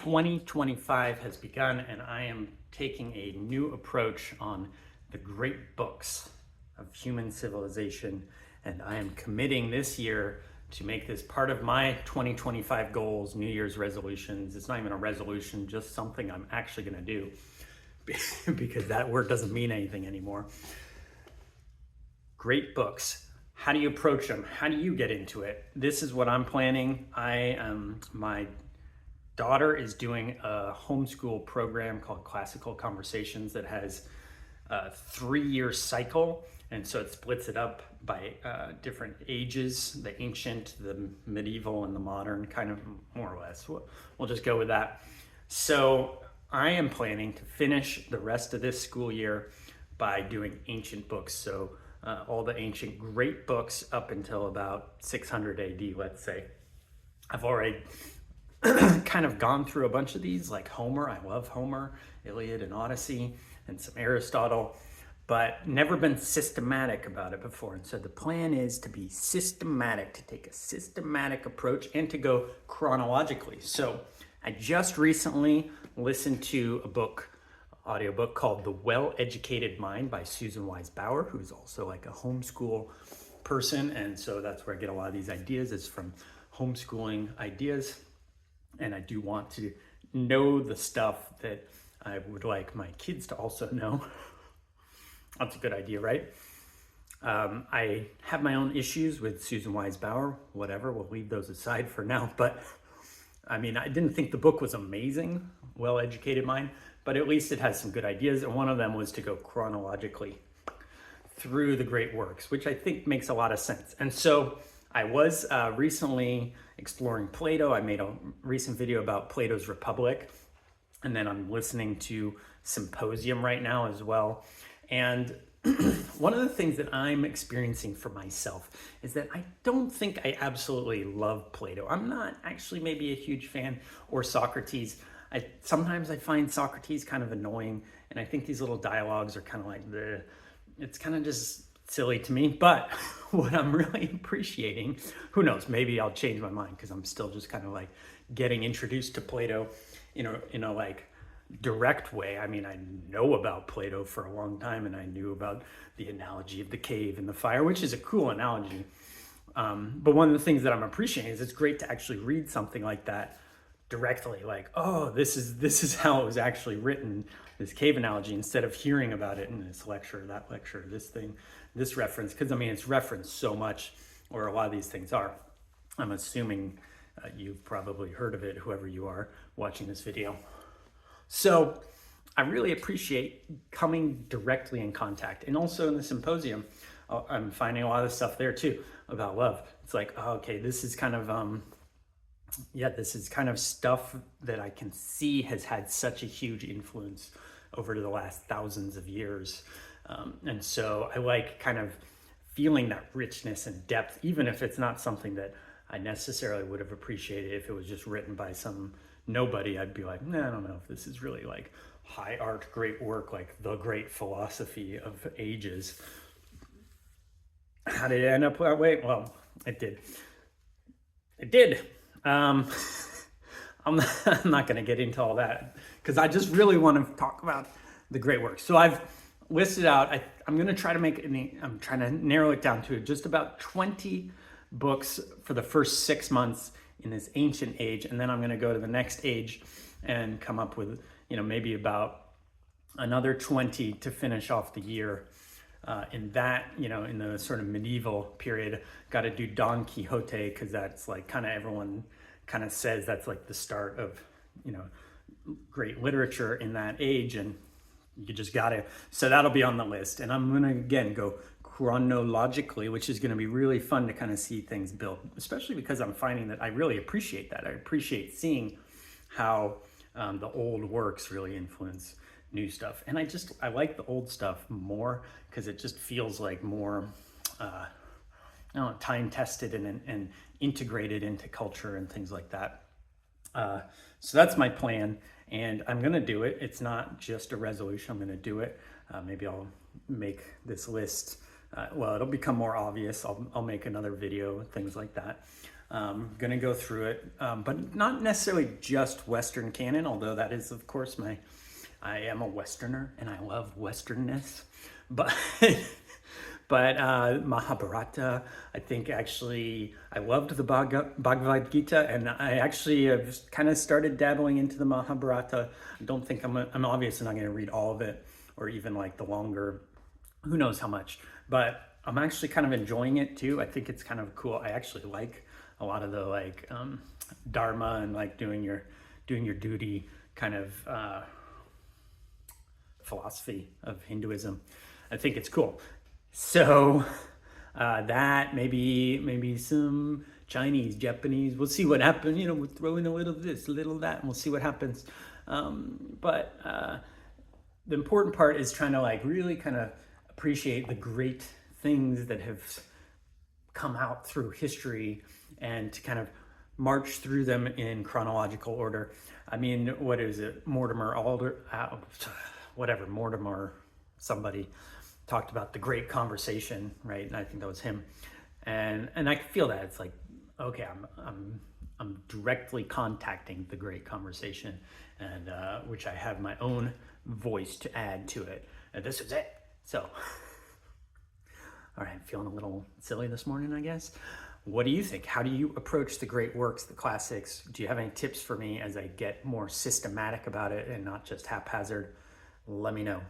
2025 has begun, and I am taking a new approach on the great books of human civilization. And I am committing this year to make this part of my 2025 goals, New Year's resolutions. It's not even a resolution, just something I'm actually going to do because that word doesn't mean anything anymore. Great books. How do you approach them? How do you get into it? This is what I'm planning. My daughter is doing a homeschool program called Classical Conversations that has a 3-year cycle. And so it splits it up by different ages, the ancient, the medieval, and the modern, kind of more or less. We'll just go with that. So I am planning to finish the rest of this school year by doing ancient books. So all the ancient great books up until about 600 AD, let's say. I've already kind of gone through a bunch of these, like Homer. I love Homer, Iliad and Odyssey, and some Aristotle, but never been systematic about it before. And so the plan is to be systematic, to take a systematic approach and to go chronologically. So I just recently listened to audiobook called The Well-Educated Mind by Susan Wise Bauer, who's also like a homeschool person. And so that's where I get a lot of these ideas, is from homeschooling ideas. And I do want to know the stuff that I would like my kids to also know. That's a good idea, right? I have my own issues with Susan Wise Bauer, whatever, we'll leave those aside for now. But I mean, I didn't think the book was amazing, Well-Educated Mind, but at least it has some good ideas. And one of them was to go chronologically through the great works, which I think makes a lot of sense. And so I was recently exploring Plato. I made a recent video about Plato's Republic, and then I'm listening to Symposium right now as well. And one of the things that I'm experiencing for myself is that I don't think I absolutely love Plato. I'm not actually maybe a huge fan, or Socrates. Sometimes I find Socrates kind of annoying, and I think these little dialogues are kind of like it's kind of just silly to me. But what I'm really appreciating, who knows, maybe I'll change my mind because I'm still just kind of like getting introduced to Plato in a like direct way. I mean, I know about Plato for a long time, and I knew about the analogy of the cave and the fire, which is a cool analogy. But one of the things that I'm appreciating is it's great to actually read something like that directly, like, oh, this is how it was actually written, this cave analogy, instead of hearing about it in this lecture, that lecture, this thing, this reference. Because I mean, it's referenced so much, or a lot of these things are. I'm assuming you've probably heard of it, whoever you are watching this video. So I really appreciate coming directly in contact. And also in the Symposium, I'm finding a lot of stuff there too about love. It's like, oh, okay, this is kind of this is kind of stuff that I can see has had such a huge influence over the last thousands of years. And so I like kind of feeling that richness and depth, even if it's not something that I necessarily would have appreciated if it was just written by some nobody. I'd be like, nah, I don't know if this is really like high art, great work, like the great philosophy of ages. How did it end up that way? Well, it did. It did. I'm not going to get into all that because I just really want to talk about the great work. So I've listed out, I'm going to try to I'm trying to narrow it down to just about 20 books for the first 6 months in this ancient age. And then I'm going to go to the next age and come up with, maybe about another 20 to finish off the year. In that, in the sort of medieval period, got to do Don Quixote because that's like kind of everyone kind of says that's like the start of, great literature in that age. And you just got to, so that'll be on the list. And I'm going to, again, go chronologically, which is going to be really fun to kind of see things built, especially because I'm finding that I really appreciate that. I appreciate seeing how the old works really influence new stuff. And I like the old stuff more because it just feels like more time tested and integrated into culture and things like that. So that's my plan, and I'm gonna do it. It's not just a resolution, I'm gonna do it. Maybe I'll make this list, it'll become more obvious. I'll make another video, things like that. Gonna go through it, but not necessarily just Western canon, although that is, of course, I am a Westerner and I love Westernness. But but Mahabharata, I think actually I loved the Bhagavad Gita, and I actually have kind of started dabbling into the Mahabharata. I don't think I'm obviously not going to read all of it, or even like the longer, who knows how much. But I'm actually kind of enjoying it too. I think it's kind of cool. I actually like a lot of the like dharma and like doing your duty kind of philosophy of Hinduism. I think it's cool. So that maybe some Chinese, Japanese. We'll see what happens. You know, we'll throw in a little of this, a little of that, and we'll see what happens. But the important part is trying to like really kind of appreciate the great things that have come out through history and to kind of march through them in chronological order. I mean, what is it? Mortimer Alder, Mortimer, somebody talked about the Great Conversation, right? And I think that was him. And I feel that it's like, okay, I'm directly contacting the Great Conversation, and which I have my own voice to add to it. And this is it. So, all right, feeling a little silly this morning, I guess. What do you think? How do you approach the great works, the classics? Do you have any tips for me as I get more systematic about it and not just haphazard? Let me know.